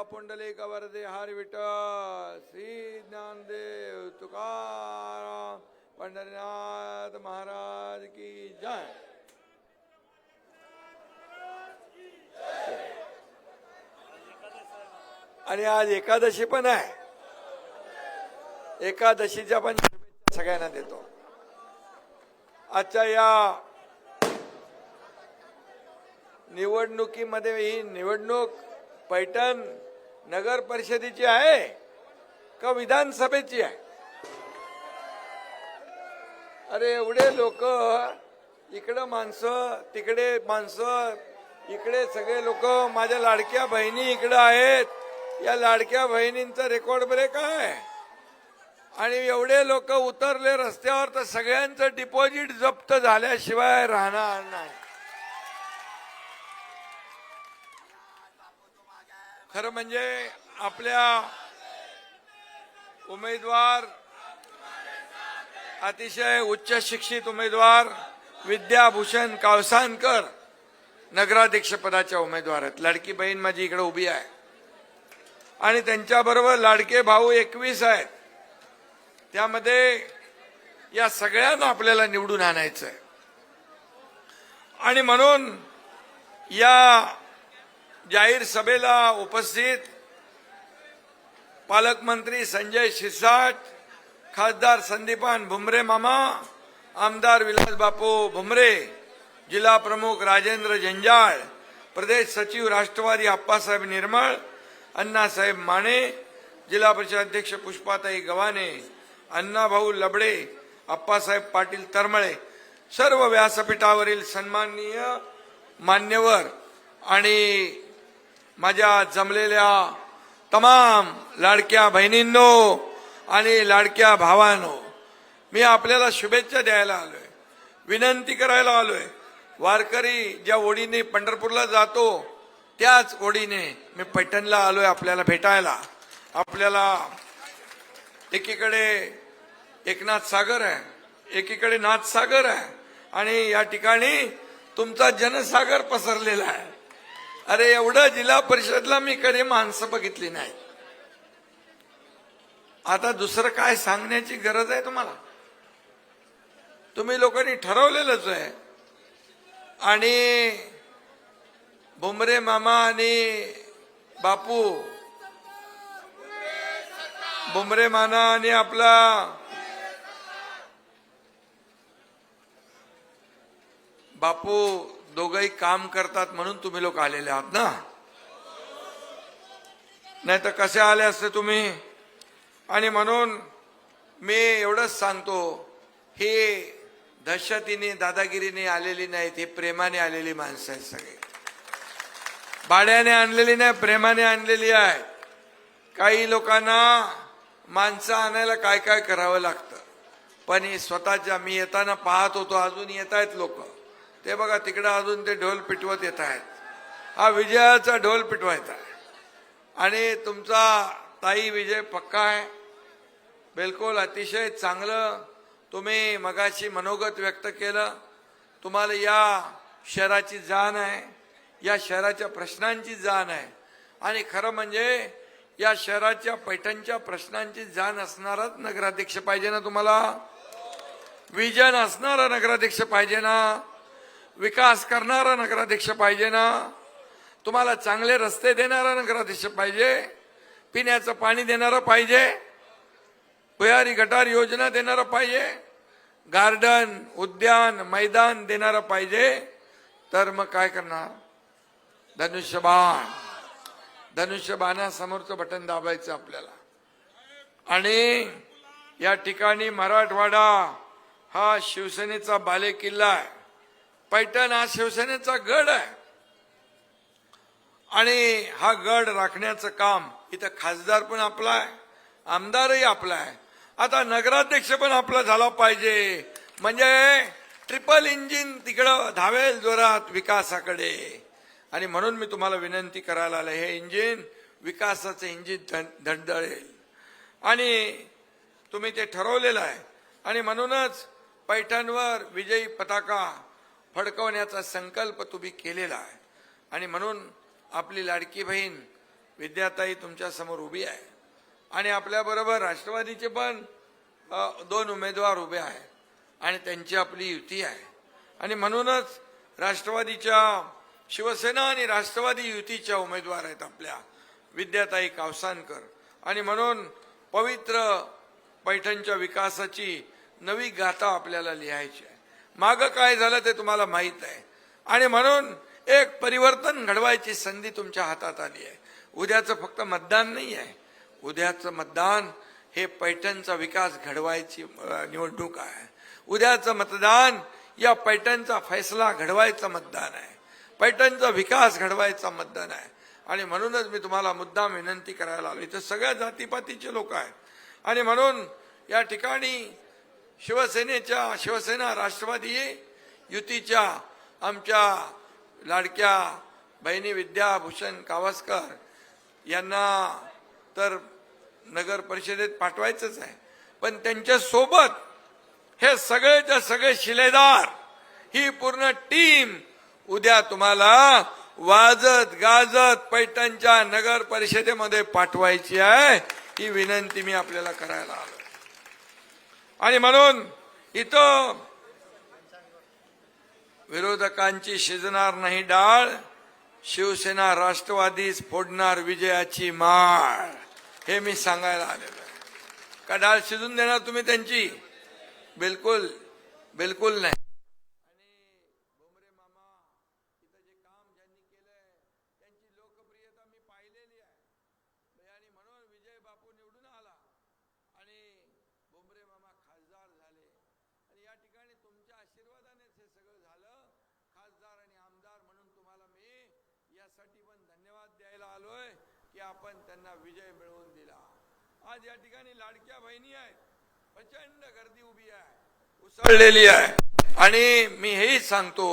पुंडलिक वरदे हरी विठ्ठल श्री ज्ञानदेव तुकाराम पंढरीनाथ महाराज की जय। आणि आज एकादशी पण आहे, एकादशीच्या पण शुभेच्छा सगळ्यांना देतो। आजच्या या निवडणुकीमध्ये ही निवडणूक पैठण नगर परिषदेची आहे का विधानसभेची आहे? अरे एवढे लोक, इकडे माणसं तिकडे माणसं, इकडे सगळे लोक, माझ्या लाडक्या बहिणी इकडे आहेत। या लाडक्या बहिणींचा रेकॉर्ड ब्रेक आहे आणि एवढे लोक उतरले रस्त्यावर तर सगळ्यांचं डिपॉझिट जप्त झाल्याशिवाय राहणार नाही। खरं म्हणजे आपल्या उमेदवार अतिशय उच्च शिक्षित उमेदवार विद्याभूषण कावसानकर नगराध्यक्ष पदाच्या उमेदवार आहेत। लाडकी बहीण माझी इकडे उभी आहे आणि त्यांच्याबरोबर लाडके भाऊ 21 आहेत। त्यामध्ये या सगळ्यांना आपल्याला निवडून आणायचं आहे आणि म्हणून या जाहीर सभेला उपस्थित पालकमंत्री संजय शिरसाट, खासदार संदीपान भुमरे मामा, आमदार विलास बापू भुमरे, जिल्हा प्रमुख राजेंद्र जंजाळ, प्रदेश सचिव राष्ट्रवादी अप्पासाहेब निर्मळ, अण्णासाहेब माने, जिल्हा परिषद अध्यक्ष पुष्पाताई गव्हाणे, अण्णाभाऊ लबडे, अप्पासाहेब पाटील तरमळे, सर्व व्यासपीठावरील सन्माननीय मान्यवर आणि माझ्या जमलेल्या तमाम लाडक्या बहिणींनो आणि लाडक्या भावांनो, मी आपल्याला शुभेच्छा द्यायला आलोय, विनंती करायला आलोय। वारकरी ज्या ओढीने पंढरपूरला जातो त्याच ओढीने मी पैठणला आलोय आपल्याला भेटायला। आपल्याला एकीकडे एकनाथ सागर आहे, एकीकडे नाथसागर आहे आणि या ठिकाणी तुमचा जनसागर पसरलेला आहे। अरे एवढं जिल्हा परिषदला मी कधी माणसं बघितली नाही। आता दुसरं काय सांगण्याची गरज आहे तुम्हाला? तुम्ही लोकांनी ठरवलेलंच आहे आणि भुमरे मामा आणि बापू, भुमरे माना आणि आपला बापू दोघंही काम करतात म्हणून तुम्ही लोक आलेले आहात ना, नाही तर कसे आले असते तुम्ही? आणि म्हणून मी एवढंच सांगतो, हे दहशतीने दादागिरीने आलेली नाहीत, हे प्रेमाने आलेली माणसं आहेत सगळे। भाड्याने आणलेली नाही, प्रेमाने आणलेली आहे। काही लोकांना माणसं आणायला काय काय करावं लागतं, पण हे स्वतःच्या, मी येताना पाहत होतो अजून येत आहेत लोक, ते बघा तिकडे अजून ते ढोल पिटवत येत आहेत। हा विजयाचा ढोल पिटवायचा आहे आणि तुमचा ताई विजय पक्का आहे, बिलकुल अतिशय चांगलं तुम्ही मगाशी मनोगत व्यक्त केलं। तुम्हाला या शहराची जाण आहे, या शहराच्या प्रश्नांची जाण आहे आणि खरं म्हणजे या शहराच्या पैठणच्या प्रश्नांची जाण असणाराच नगराध्यक्ष पाहिजे ना तुम्हाला? विजन असणारा नगराध्यक्ष पाहिजे ना? विकास करणारा नगराध्यक्ष पाहिजे ना? तुम्हाला चांगले रस्ते देणारा नगराध्यक्ष पाहिजे, पिण्याचं पाणी देणारा पाहिजे, भुयारी गटार योजना देणारा पाहिजे, गार्डन उद्यान मैदान देणारा पाहिजे। तर मग काय करणार? धनुष्यबाण, धनुष्यबाणासमोरचं बटन दाबायचं आपल्याला। आणि या ठिकाणी मराठवाडा हा शिवसेनेचा बालेकिल्ला आहे, पैठण हा शिवसेनेचा गड आहे आणि हा गड राखण्याचं काम इथं खासदार पण आपला आहे, आमदारही आपला आहे, आता नगराध्यक्ष पण आपला झाला पाहिजे, म्हणजे ट्रिपल इंजिन तिकडं धावेल जोरात विकासाकडे। आणि म्हणून मी तुम्हाला विनंती करायला आले, हे इंजिन विकासाचं इंजिन धडधडेल आणि तुम्ही ते ठरवलेलं आहे आणि म्हणूनच पैठणवर विजयी पताका फडकवण्याचा संकल्प तुम्ही केलेला आहे। आणि म्हणून आपली लाडकी बहीण विद्याताई तुमच्या समोर उभी आहे आणि आपल्याबरोबर राष्ट्रवादीचे पण 2 उमेदवार उभे आहेत आणि त्यांची आपली युती आहे आणि म्हणूनच राष्ट्रवादीच्या शिवसेना आणि राष्ट्रवादी युतीच्या उमेदवार आहेत आपल्या विद्याताई कावसानकर आणि म्हणून पवित्र पैठणच्या विकासाची नवी गाथा आपल्याला लिहायची आहे. मागं काय झालं ते तुम्हाला माहित आहे आणि म्हणून एक परिवर्तन घडवायची संधी तुमच्या हातात आली आहे. उद्याचं फक्त मतदान नाही आहे, उद्याचं मतदान हे पैठणचा विकास घडवायची निवडणूक आहे. उद्याचं मतदान या पैठणचा फैसला घडवायचं मतदान आहे, पैठणचा विकास घडवायचा मतदान आहे आणि म्हणूनच मी तुम्हाला मुद्दाम विनंती करायला आलो. इथे सगळ्या जातीपातीचे लोक आहेत आणि म्हणून या ठिकाणी शिवसेना राष्ट्रवादी युतीच्या आमच्या लाडक्या बहिणी विद्याभूषण कावसकर यांना तर नगर परिषदेत पाठवायचंच आहे, पण त्यांच्या सोबत हे सगळेच्या सगळे शिलेदार ही पूर्ण टीम उद्या तुम्हाला वाजत गाजत पैठणच्या नगर परिषदेमध्ये पाठवायची आहे. ही विनंती मी आपल्याला करायला आलो आणि म्हणून इथं विरोधकांची शिजणार नाही डाळ, शिवसेना राष्ट्रवादीच फोडणार विजयाची माळ, हे मी सांगायला आलेलो आहे. का डाळ शिजून देणार तुम्ही त्यांची? बिलकुल बिलकुल नाही. आणि भोमरे मामा इथं जे काम ज्यांनी केलंय त्यांची लोकप्रियता मी पाहिलेली आहे आणि म्हणून विजय बापू निवडून आला आणि भोमरे मामा खासदार झाले आणि या ठिकाणी तुमच्या आशीर्वादानेच हे सगळं झालं. खासदार आणि आमदार म्हणून तुम्हाला मी यासाठी पण धन्यवाद द्यायला आलोय की आपण त्यांना विजय मिळवून दिला. आज या ठिकाणी लाडक्या बहिणी आहेत, प्रचंड गर्दी उभी आहे, उसळलेली आहे आणि मी हेही सांगतो,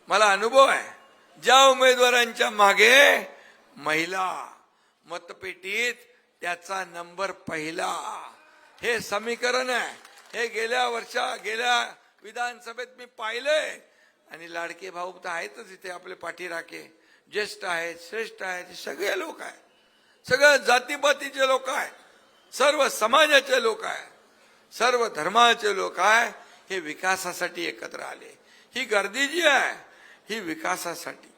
मला अनुभव आहे, ज्या उमेदवारांच्या मागे महिला मतपेटीत त्याचा नंबर पहिला, हे समीकरण आहे. हे गेल्या विधानसभेत मी पाहिलंय आणि लाडके भाऊ तर आहेतच इथे आपले पाठीराखे, ज्येष्ठ आहेत, श्रेष्ठ आहेत, सगळे लोक आहेत, सगळ्या जातीपातीचे लोक आहेत, सर्व समाजाचे लोक आहेत, सर्व धर्माचे लोक आहे, हे विकासासाठी एकत्र आले. ही गर्दी जी आहे ही विकासासाठी,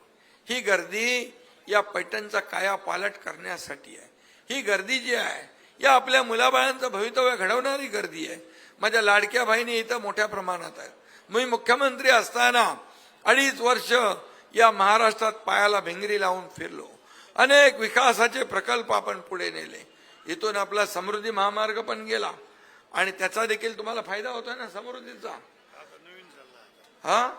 ही गर्दी या पैठणचा कायापालट करण्यासाठी आहे. ही गर्दी जी आहे या आपल्या मुलाबाळांचं भवितव्य घडवणारी गर्दी आहे. माझ्या लाडक्या बहिणी इथं मोठ्या प्रमाणात आहेत. मी मुख्यमंत्री असताना 2.5 वर्ष या महाराष्ट्रात पायाला भिंगरी लावून फिरलो. अनेक विकासाचे प्रकल्प आपण पुढे नेले. इथून आपला समृद्धी महामार्ग पण गेला आणि त्याचा देखील तुम्हाला फायदा होतोय ना समृद्धीचा. हा,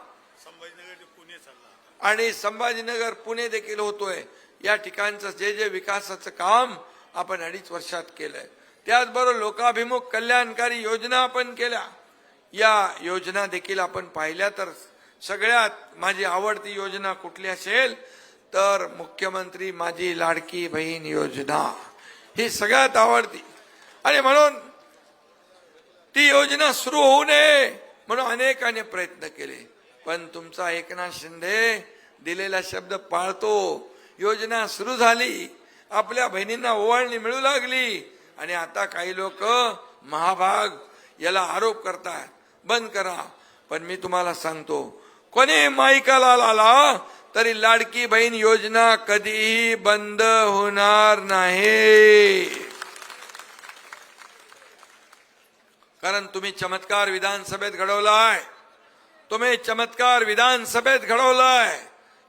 आणि संभाजीनगर पुणे देखील होतोय. या ठिकाणचं जे विकासाचं काम आपण 2.5 वर्षात केलंय. त्याचबरोबर लोकाभिमुख कल्याणकारी योजना आपण केल्या. या योजना देखील आपण पाहिल्या तर सगळ्यात माझी आवडती योजना कुठली असेल तर मुख्यमंत्री माझी लाडकी बहीण योजना ही सगळ्यात आवडती आणि म्हणून ती योजना सुरू होऊ नये म्हणून अनेकांनी प्रयत्न केले, पण तुमचा एकनाथ शिंदे दिलेला शब्द पाळतो. योजना सुरू झाली, आपल्या बहिणींना ओवाळणी मिळू लागली आणि आता काही लोक महाभाग याला आरोप करतात, बंद करा. पण मी तुम्हाला सांगतो, कोणी माईकाला आला तरी लाडकी बहीण योजना कधीही बंद होणार नाही. कारण तुम्ही चमत्कार विधानसभेत घडवलाय, तुम्ही चमत्कार विधानसभेत घडवलाय,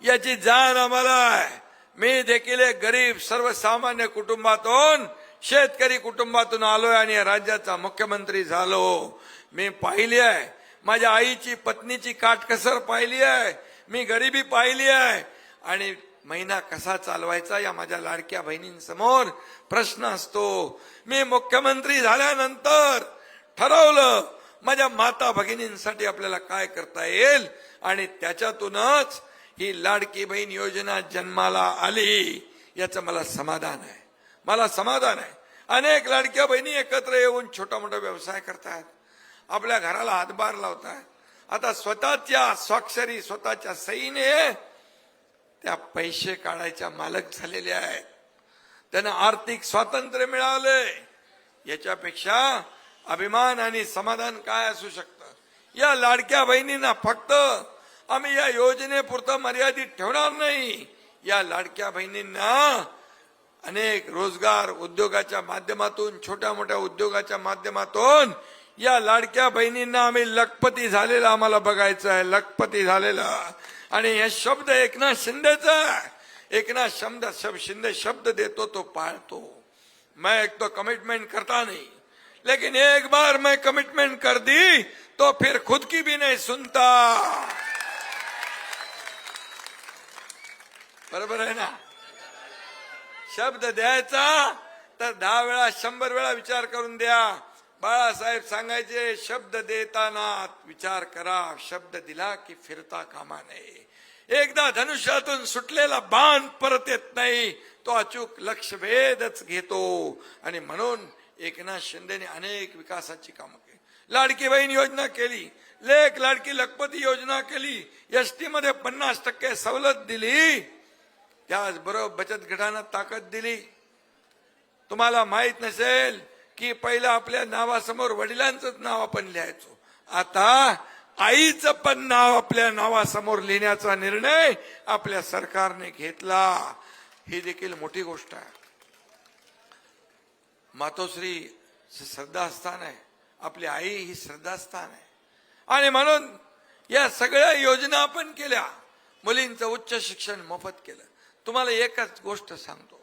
याची जाण आम्हाला आहे. मी देखील एक गरीब सर्वसामान्य कुटुंबातून, शेतकरी कुटुंबातून आलोय आणि राज्याचा मुख्यमंत्री झालो. मी पाहिली आहे, माझ्या आईची पत्नीची काटकसर पाहिली आहे, मी गरिबी पाहिली आहे आणि महिना कसा चालवायचा या माझ्या लाडक्या बहिणींसमोर प्रश्न असतो. मी मुख्यमंत्री झाल्यानंतर ठरवलं माझ्या माता भगिनींसाठी आपल्याला काय करता येईल आणि त्याच्यातूनच ही लाडकी बहीण योजना जन्माला आली. याचं मला समाधान आहे, मला समाधान आहे. अनेक लाडक्या बहिणी एकत्र येऊन छोटा मोठा व्यवसाय करतात, आपल्या घराला हातभार लावतात. आता स्वतःच्या स्वाक्षरी, स्वतःच्या सहीने त्या पैसे काढायच्या मालक झालेले आहेत. त्यांना आर्थिक स्वातंत्र्य मिळाले, याच्यापेक्षा अभिमान आणि समाधान काय असू शकतं? या लाडक्या बहिणींना फक्त आम्ही या योजनेपुरतं मर्यादित ठेवणार नाही. या लाडक्या बहिणींना अनेक रोजगार उद्योगाच्या माध्यमातून, छोट्या मोठ्या उद्योगाच्या माध्यमातून या लाडक्या बहिणींना आम्ही लखपती झालेला आम्हाला बघायचं आहे, लखपती झालेला. आणि हे शब्द एकनाथ शिंदेचा, एकनाथ शिंदे शब्द देतो तो पाळतो. मैं एक तो कमिटमेंट करता नहीं, लेकिन एक बार मैं कमिटमेंट कर दी तो फिर खुद की भी नहीं सुनता. बरोबर आहे ना? शब्द द्यायचा तर 10 वेळा 100 वेळा विचार करून द्या. बाळासाहेब सांगायचे, शब्द देताना विचार करा, शब्द दिला की फिरता कामा नये. एकदा धनुष्यातून सुटलेला बाण परत येत नाही, तो अचूक लक्ष्यभेदच घेतो. आणि म्हणून एकनाथ शिंदेने अनेक विकासाची कामं केली. लाडकी बहीण योजना केली, लेक लाडकी लखपती योजना केली, एसटी मध्ये 50% सवलत दिली, त्याचबरोबर बचत गटांना ताकद दिली. तुम्हाला माहित नसेल की पहिलं आपल्या नावासमोर वडिलांचंच नाव आपण लिहायचो, आता आईचं पण नाव आपल्या नावासमोर लिहिण्याचा निर्णय आपल्या सरकारने घेतला. ही देखील मोठी गोष्ट आहे. मातोश्री श्रद्धास्थान आहे, आपली आई ही श्रद्धास्थान आहे. आणि म्हणून या सगळ्या योजना आपण केल्या. मुलींचं उच्च शिक्षण मोफत केलं. तुम्हाला एकच गोष्ट सांगतो,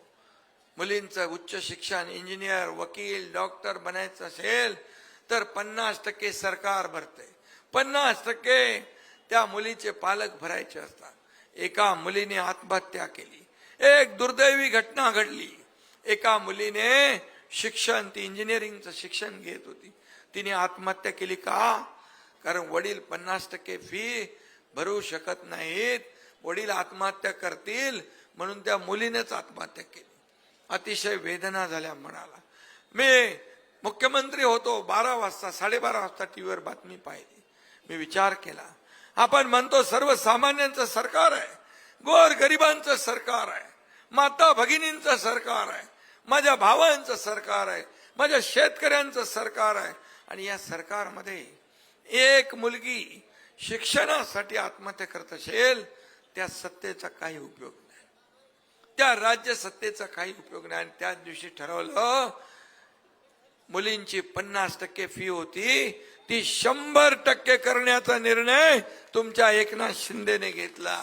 मुलींचं उच्च शिक्षण, इंजिनियर, वकील, डॉक्टर बनायचं असेल तर 50% सरकार भरते, 50% त्या मुलीचे पालक भरायचे असतात. एका मुलीने आत्महत्या केली. एक दुर्दैवी घटना घडली. एका मुलीने शिक्षण, ती इंजिनिअरिंगचं शिक्षण घेत होती, तिने आत्महत्या केली. का? कारण वडील 50% फी भरू शकत नाहीत. वडील आत्महत्या करतील म्हणून त्या मुलीनेच आत्महत्या केली. अतिशय वेदना झाल्या मनाला. मी मुख्यमंत्री होतो, 12 वाजता 12:30 वाजता टीव्हीवर बातमी पाहिली. मी विचार केला, आपण म्हणतो सर्वसामान्यांचं सरकार आहे, गोर गरिबांचं सरकार आहे, माता भगिनींचं सरकार आहे, माझ्या भावांचं सरकार आहे, माझ्या शेतकऱ्यांचं सरकार आहे. आणि या सरकारमध्ये एक मुलगी शिक्षणासाठी आत्महत्या करत असेल, त्या सत्तेचा काही उपयोग नाही, त्या राज्य सत्तेचा काही उपयोग नाही. आणि त्याच दिवशी ठरवलं, मुलींची 50% फी होती, ती 100% करण्याचा निर्णय तुमच्या एकनाथ शिंदेने घेतला.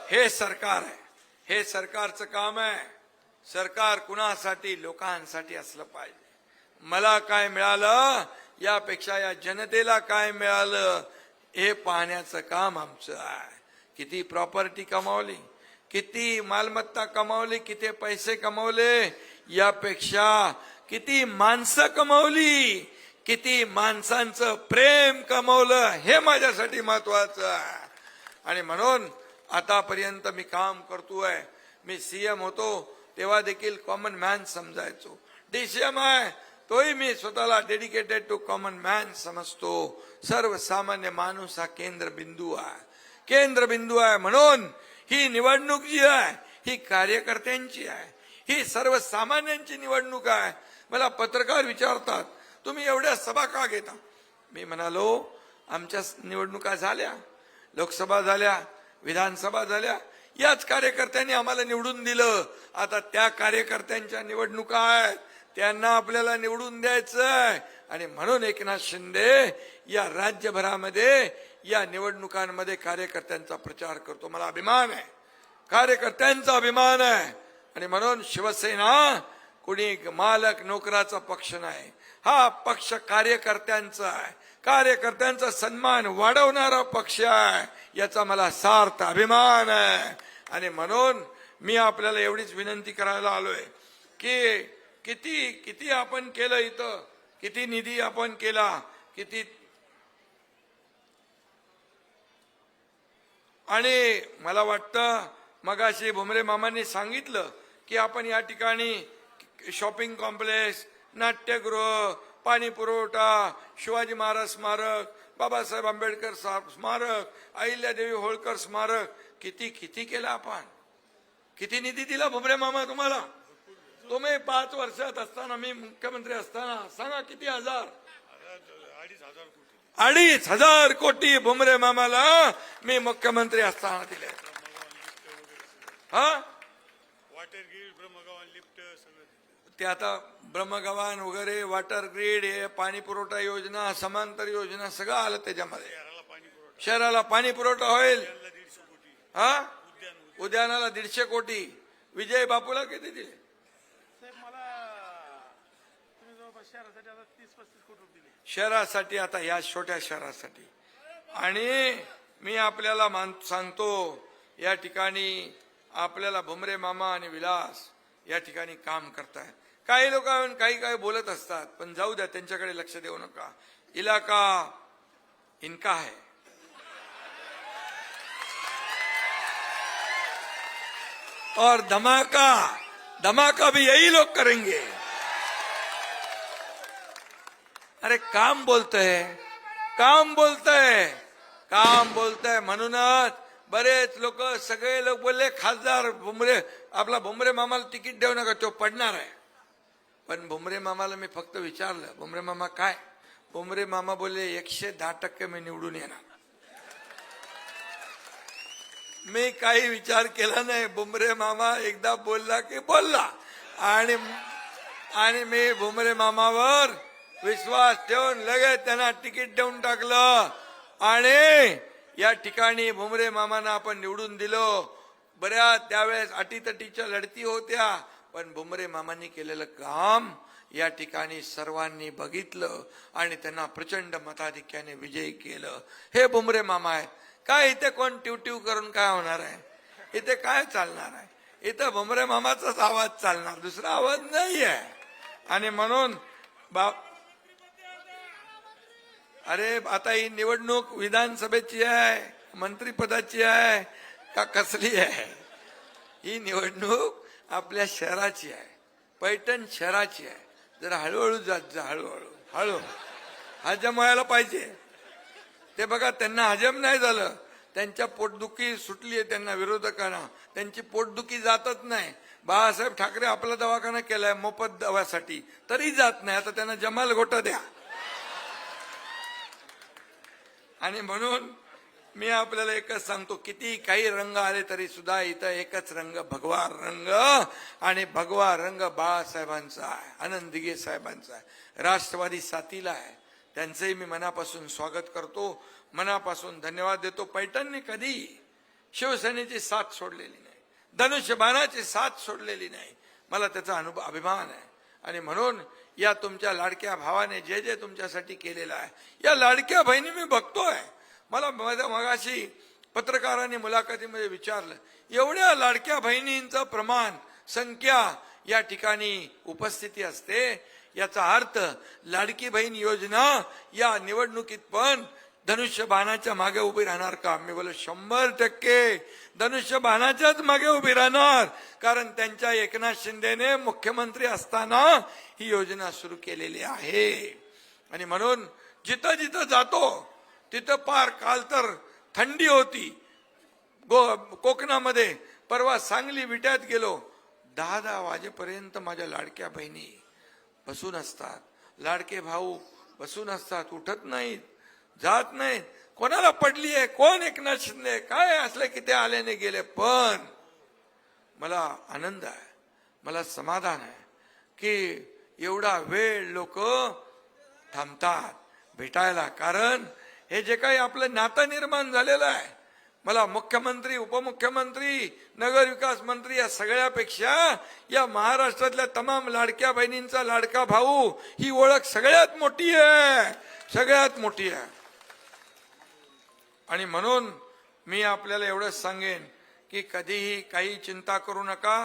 हे सरकार आहे, हे सरकारचं काम आहे. सरकार कुणासाठी? लोकांसाठी असलं पाहिजे. मला काय मिळालं यापेक्षा या जनतेला काय मिळालं हे पाहण्याचं काम आमचं आहे. किती प्रॉपर्टी कमावली, किती मालमत्ता कमावली, किती पैसे कमावले, यापेक्षा किती माणसं कमावली, किती माणसांचं प्रेम कमावलं, हे माझ्यासाठी महत्वाचं आहे. आणि म्हणून आतापर्यंत मी काम करतोय. मी सीएम होतो तेव्हा देखील कॉमन मॅन समजायचो. डीसीएम आहे तोही मी स्वतःला डेडिकेटेड टू कॉमन मॅन समजतो. सर्वसामान्य माणूस हा केंद्रबिंदू आहे, केंद्रबिंदू आहे. म्हणून ही निवडणूक जी आहे ही कार्यकर्त्यांची आहे, ही सर्वसामान्यांची निवडणूक आहे. मला पत्रकार विचारतात, तुम्ही एवढ्या सभा का घेता? मी म्हणालो, आमच्या निवडणुका झाल्या, लोकसभा झाल्या, विधानसभा झाल्या, याच कार्यकर्त्यांनी आम्हाला निवडून दिलं. आता त्या कार्यकर्त्यांच्या निवडणुका आहेत, त्यांना आपल्याला निवडून द्यायचं आहे. आणि म्हणून एकनाथ शिंदे या राज्यभरामध्ये या निवडणुकांमध्ये कार्यकर्त्यांचा प्रचार करतो. मला अभिमान आहे, कार्यकर्त्यांचा अभिमान आहे. आणि म्हणून शिवसेना कोणी मालक नोकराचा पक्ष नाही, हा पक्ष कार्यकर्त्यांचा आहे, कार्यकर्त्यांचा सन्मान वाढवणारा पक्ष आहे. याचा मला सार्थ अभिमान आहे. आणि म्हणून मी आपल्याला एवढीच विनंती करायला आलोय की किती किती आपण केलं, इथं किती निधी आपण केला, किती. आणि मला वाटतं मगाशी भुमरे मामांनी सांगितलं की आपण या ठिकाणी शॉपिंग कॉम्प्लेक्स, नाट्यगृह, पाणी पुरवठा, शिवाजी महाराज स्मारक, बाबासाहेब आंबेडकर स्मारक, अहिल्यादेवी होळकर स्मारक, किती किती केलं आपण. किती निधी दिला भुमरे मामा तुम्हाला. तुम्ही 5 वर्षात असताना, मी मुख्यमंत्री असताना, सांगा किती हजार. 2,500 कोटी भुमरे मामाला मी मुख्यमंत्री असताना दिले. हा, वॉटर ग्रीड, ब्रह्मगव्हाण लिफ्ट सगळं ते आता ब्रह्मगव्हाण वगैरे, वॉटर ग्रीड, हे पाणी पुरवठा योजना, समांतर योजना सगळं आलं त्याच्यामध्ये. शहराला पाणी पुरवठा, शहराला पाणी पुरवठा होईल. 150 कोटी, हा, उद्यान उद्यानाला 150 कोटी. विजय बापूला किती दिले. साहेब मला तुम्ही जवळपास शहरासाठी आता 30-35 कोटी रुपये दिले. शहरासाठी, आता या छोट्या शहरासाठी. आणि मी आपल्याला सांगतो, या ठिकाणी आपल्याला भुमरे मामा आणि विलास या ठिकाणी काम करताय. काही लोक काही काही बोलत असतात, पण जाऊ द्या, त्यांच्याकडे लक्ष देऊ नका. इलाका इनका है. और धमाका धमाका भी यही लोग करेंगे. अरे काम बोलतंय, काम बोलतंय, काम बोलतंय. म्हणूनच बरेच लोक, सगळे लोक बोलले खासदार भुमरे, आपला भुमरे मामाला तिकीट देऊ नका, तो पडणार आहे. पण भुमरे मामाला मी फक्त विचारलं, भुमरे मामा काय. भुमरे मामा बोलले 110% मी निवडून येणार. मी काही विचार केला नाही. भुमरे मामा एकदा बोलला की बोलला. आणि मी भुमरे मामावर विश्वास ठेवून लगेच त्यांना तिकीट देऊन टाकलं. आणि या ठिकाणी भुमरे मामांना आपण निवडून दिलो. बऱ्याच त्यावेळेस अटीतटीच्या लढती होत्या, पण भुमरे मामांनी केलेलं काम या ठिकाणी सर्वांनी बघितलं आणि त्यांना प्रचंड मताधिक्याने विजयी केलं. हे भुमरे मामा आहेत. काय इथे कोण टिवटिव करून काय होणार आहे. इथे काय चालणार आहे. इथं भुमरे मामाचाच आवाज चालणार, दुसरा आवाज नाही आहे. आणि म्हणून अरे आता ही निवडणूक विधानसभेची आहे, मंत्रिपदाची आहे का कसली आहे. ही निवडणूक आपल्या शहराची आहे, पैठण शहराची आहे. जरा हळूहळू जात जा, हळूहळू हळू. हजम व्हायला पाहिजे. ते बघा, त्यांना हजम नाही झालं. त्यांच्या पोटदुखी सुटली आहे त्यांना, विरोधकांना. त्यांची पोटदुखी जातच नाही. बाळासाहेब ठाकरे आपला दवाखाना केलाय मोफत दवासाठी, तरी जात नाही. आता त्यांना जमाल गोटा द्या. आणि म्हणून मी आपल्याला एकच सांगतो, किती काही रंग आले तरी सुद्धा इथं एकच रंग, भगवा रंग. आणि भगवा रंग बाळासाहेबांचा आहे, आनंद दिघे साहेबांचा आहे, राष्ट्रवादी साथीला आहे. त्यांचंही मी मनापासून स्वागत करतो, मनापासून धन्यवाद देतो. पैठणने कधी शिवसेनेची साथ सोडलेली नाही, धनुष्यबाणाची साथ सोडलेली नाही. मला त्याचा अभिमान आहे. आणि म्हणून या तुमच्या लाडक्या भावाने जे जे तुमच्यासाठी केलेलं आहे, या लाडक्या बहिणी मी बघतोय. मला मगाशी पत्रकारांनी मुलाखतीमध्ये विचारलं, एवढ्या लाडक्या बहिणींचं प्रमाण, संख्या या ठिकाणी उपस्थिती असते, याचा अर्थ लाडकी बहीण योजना या निवडणुकीत पण धनुष्यबाणाच्या मागे उभी राहणार का. मी बोललो 100% धनुष्यबाणाच्याच मागे उभी राहणार. कारण त्यांच्या एकनाथ शिंदेने मुख्यमंत्री असताना ही योजना सुरू केलेली आहे. आणि म्हणून जिथं जिथं जातो तिथं पार, काल तर थंडी होती कोकणामध्ये, परवा सांगली विट्यात गेलो, 10-10 वाजेपर्यंत माझ्या लाडक्या बहिणी बसून असतात, लाडके भाऊ बसून असतात, उठत नाहीत, जात नाहीत. कोणाला पडली आहे, कोण एकनाथ शिंदे काय असले की ते आल्याने गेले. पण मला आनंद आहे, मला समाधान आहे की एवढा वेळ लोक थांबतात भेटायला. कारण हे जे काही आपलं नातं निर्माण झालेलं आहे, मला मुख्यमंत्री, उपमुख्यमंत्री, नगर विकास मंत्री या सगळ्यापेक्षा या महाराष्ट्रातल्या तमाम लाडक्या बहिणींचा लाडका भाऊ ही ओळख सगळ्यात मोठी आहे, सगळ्यात मोठी आहे. आणि म्हणून मी आपल्याला एवढंच सांगेन की कधीही काही चिंता करू नका.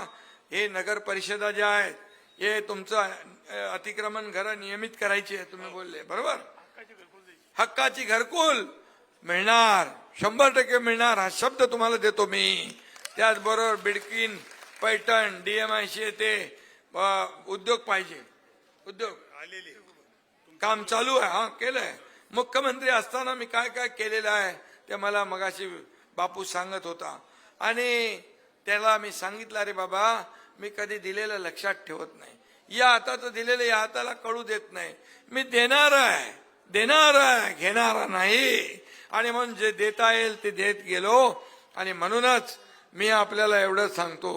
हे नगर परिषदा ज्या आहेत, हे तुमचं अतिक्रमण घरं नियमित करायची आहे, तुम्ही बोलले बरोबर. हक्काची घरकुल मिळणार, 100% मिळणार, हा शब्द तुम्हाला देतो मी. त्याचबरोबर बिडकीन, पैठण, DMIC येथे उद्योग पाहिजे, उद्योग आलेले काम चालू आहे. हा, केलंय. मुख्यमंत्री असताना मी काय काय केलेलं आहे ते मला मगाशी बापू सांगत होता. आणि त्याला मी सांगितलं, अरे बाबा, मी कधी दिलेलं लक्षात ठेवत नाही. या हाताचं दिलेलं या हाताला कळू देत नाही. मी देणार आहे, घेणारा नाही. आणि म्हणून जे देता येईल ते देत गेलो. आणि म्हणूनच मी आपल्याला एवढं सांगतो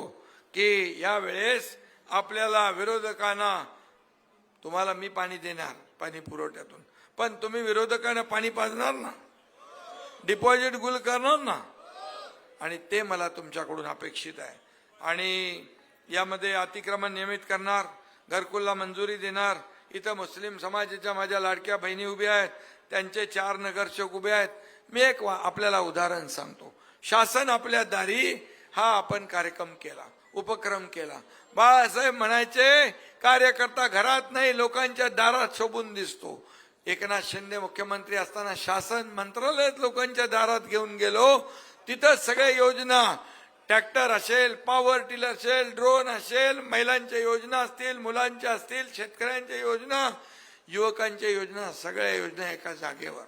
की यावेळेस आपल्याला विरोधकांना, तुम्हाला मी पाणी देणार पाणी पुरवठ्यातून, पण तुम्ही विरोधकांना पाणी पाजणार ना, डिपॉझिट गुल करणार ना, आणि ते मला तुमच्याकडून अपेक्षित आहे. आणि यामध्ये अतिक्रमण नियमित करणार, घरकुलला मंजुरी देणार. इथं मुस्लिम समाजाच्या माझ्या लाडक्या बहिणी उभ्या आहेत, त्यांचे 4 नगरसेवक उभे आहेत. मी एक आपल्याला उदाहरण सांगतो. शासन आपल्या दारी हा आपण कार्यक्रम केला, उपक्रम केला. बाळासाहेब म्हणायचे, कार्यकर्ता घरात नाही लोकांच्या दारात शोभून दिसतो. एकनाथ शिंदे मुख्यमंत्री असताना शासन मंत्रालयात लोकांच्या दारात घेऊन गेलो. तिथं सगळ्या योजना, ट्रॅक्टर असेल, पॉवर टिलर असेल, ड्रोन असेल, महिलांच्या योजना असतील, मुलांच्या असतील, शेतकऱ्यांच्या योजना, युवकांच्या योजना, सगळ्या योजना एका जागेवर.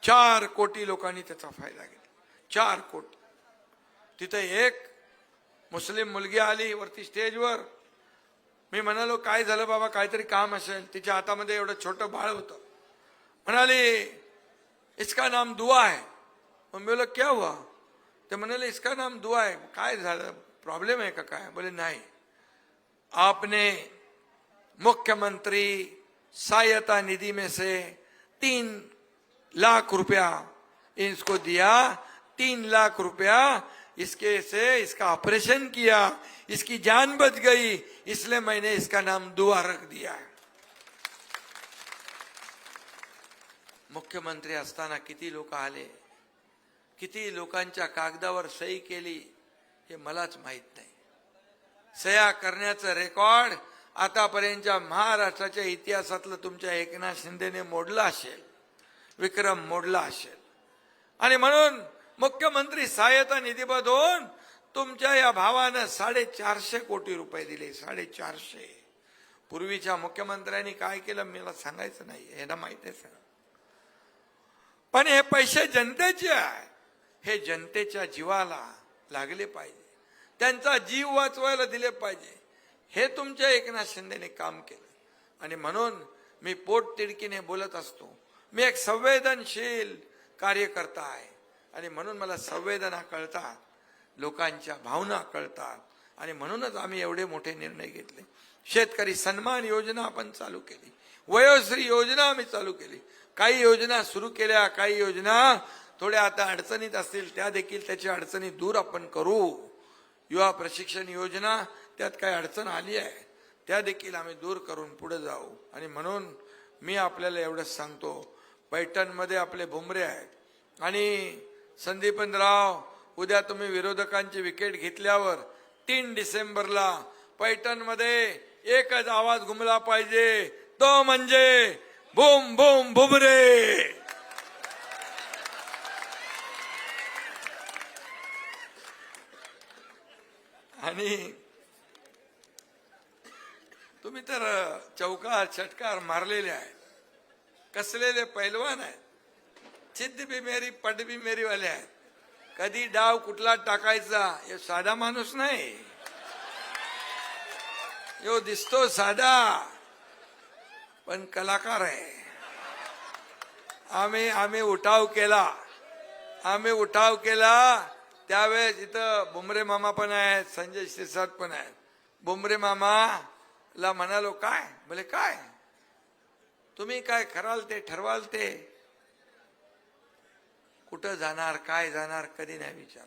4 कोटी लोकांनी त्याचा फायदा घेतला. 4 कोटी. तिथे एक मुस्लिम मुलगी आली वरती स्टेजवर. मी म्हणालो, काय झालं बाबा, काहीतरी काम असेल. तिच्या हातामध्ये एवढं छोटं बाळ होतं. म्हणाली, इसका नाम दुआ है. मग मी बोला, क्या हुआ? ते म्हणाले, इसका नाम दुआ है. काय झालं, प्रॉब्लेम आहे का काय? बोले नाही, आपने मुख्यमंत्री सहायता निधि में से 3 लाख रुपया इसको दिया. 3 लाख रुपया इसके से इसका ऑपरेशन किया, इसकी जान बच गई, इसलिए मैंने इसका नाम दुआ रख दिया है. मुख्यमंत्री असताना किती लोक आले, किती लोकांच्या कागदावर सही केली हे मलाच माहित नाही. सह्या करण्याचं रेकॉर्ड आतापर्यंतच्या महाराष्ट्राच्या इतिहासातलं तुमच्या एकनाथ शिंदेने मोडला असेल, विक्रम मोडला असेल. आणि म्हणून मुख्यमंत्री सहायता निधीमधून तुमच्या या भावानं 450 कोटी रुपये दिले. 450. पूर्वीच्या मुख्यमंत्र्यांनी काय केलं मला सांगायचं नाही, हे ना माहित आहे सगळं. पण हे पैसे जनतेचे आहे, हे जनतेच्या जीवाला लागले पाहिजे, त्यांचा जीव वाचवायला दिले पाहिजे. हे तुमच्या एकनाथ शिंदेने काम केलं. आणि म्हणून मी पोटतिडकीने बोलत असतो. मी एक संवेदनशील कार्यकर्ता आहे आणि म्हणून मला संवेदना कळतात, लोकांच्या भावना कळतात. आणि म्हणूनच आम्ही एवढे मोठे निर्णय घेतले. शेतकरी सन्मान योजना आपण चालू केली, वयोश्री योजना आम्ही चालू केली. काही योजना सुरू केल्या, काही योजना थोड्या आता अडचणीत असतील त्या देखील त्याची अडचणी दूर आपण करू. युवा प्रशिक्षण योजना, त्यात काही अडचण आली आहे त्या देखील आम्ही दूर करून पुढे जाऊ. आणि म्हणून मी आपल्याला एवढंच सांगतो, पैठणमध्ये आपले भुमरे आहेत आणि संदीपनराव, उद्या तुम्ही विरोधकांची विकेट घेतल्यावर 3 डिसेंबरला पैठणमध्ये एकच आवाज घुमला पाहिजे, तो म्हणजे बूम बूम भुमरे. आणि तुम्ही तर चौकार छटकार मारलेले आहेत, कसलेले पैलवान आहेत, चिद्द भी मेरी पट भी मेरी वाले आहेत. कधी डाव कुठला टाकायचा हे साधा माणूस नाही. यो दिसतो साधा पण कलाकार आहे. आम्ही उठाव केला त्यावेळेस इथं बुमरे मामा पण आहेत, संजय शिरसाट पण आहेत. बुमरे मामाला म्हणालो, काय बोले, काय तुम्ही काय कराल ते ठरवाल ते, कुठं जाणार काय जाणार कधी नाही विचार,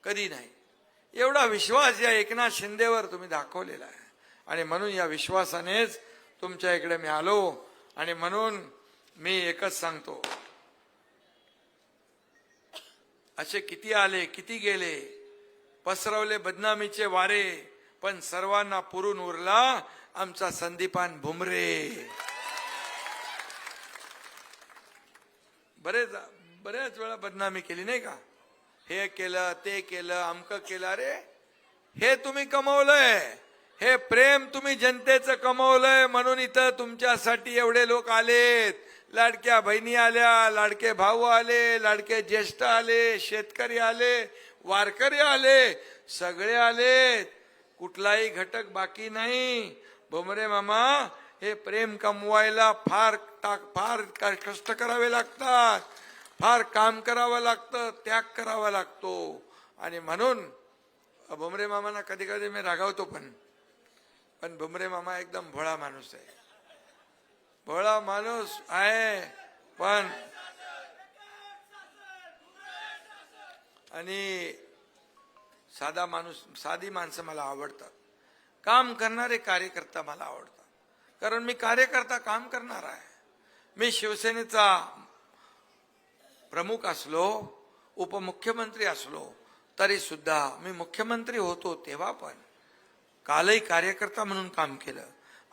कधी नाही. एवढा विश्वास या एकनाथ शिंदेवर तुम्ही दाखवलेला आहे. आणि म्हणून या विश्वासानेच तुमच्या इकडे मी आलो. आणि म्हणून मी एकच सांगतो, असे किती आले किती गेले, पसरवले बदनामीचे वारे, पण सर्वांना पुरून उरला आमचा संदीपान भुमरे. बऱ्याच वेळा बदनामी केली नाही का, हे केलं ते केलं अमकं केलं. अरे हे तुम्ही कमवलंय, हे प्रेम तुम्ही जनतेचं कमवलंय म्हणून इथं तुमच्यासाठी एवढे लोक आलेत. लाडक्या बहिणी आल्या, लाडके भाऊ आले, लाडके ज्येष्ठ आले, शेतकरी आले, वारकरी आले, सगळे आलेत. कुठलाही घटक बाकी नाही. भुमरे मामा, हे प्रेम कमवायला फार कष्ट करावे लागतात, फार काम करावं लागतं, त्याग करावा लागतो. आणि म्हणून भुमरे मामांना कधी कधी मी रागावतो, पण भुमरे मामा एकदम भोळा माणूस आहे. भोळा माणूस आहे, पण आणि साधी माणसं मला आवडतात. काम करणारे कार्यकर्ता मला आवडतात, कारण मी कार्यकर्ता काम करणार आहे. मी शिवसेनेचा प्रमुख असलो, उपमुख्यमंत्री असलो, तरी सुद्धा मी मुख्यमंत्री होतो तेव्हा पण कालही कार्यकर्ता म्हणून काम केलं,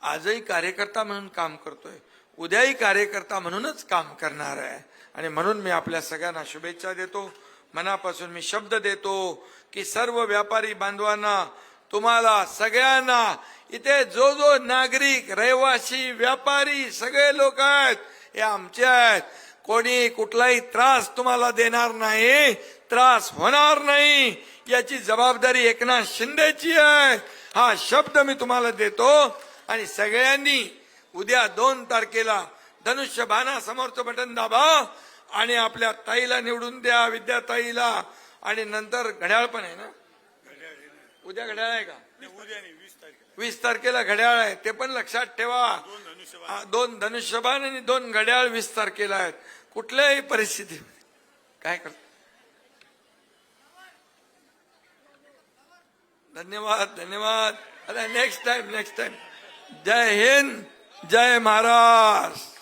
आजही कार्यकर्ता म्हणून काम करतोय, उद्याही कार्यकर्ता म्हणूनच काम करणार आहे. आणि म्हणून मी आपल्या सगळ्यांना शुभेच्छा देतो. मनापासून मी शब्द देतो की सर्व व्यापारी बांधवांना, तुम्हाला सगळ्यांना, इथे जो नागरिक, रहिवासी, व्यापारी सगळे लोक आहेत हे आमचे आहेत. कोणी कुठलाही त्रास तुम्हाला देणार नाही, त्रास होणार नाही, याची जबाबदारी एकनाथ शिंदेची आहे. हा शब्द मी तुम्हाला देतो. आणि सगळ्यांनी उद्या 2 तारखेला धनुष्यबाणा समोरचं बटन दाबा आणि आपल्या ताईला निवडून द्या, विद्याताईला. आणि नंतर घड्याळ पण आहे ना, उद्या घड्याळ आहे का? उद्या नाही, 20 तारखेला. 20 तारखेला घड्याळ आहे, ते पण लक्षात ठेवा. 2 धनुष्यबाण आणि 2 घड्याळ 20 तारखेला आहेत. कुठल्याही परिस्थिती काय करतो. धन्यवाद. अरे नेक्स्ट टाइम. जय हिंद, जय महाराष्ट्र.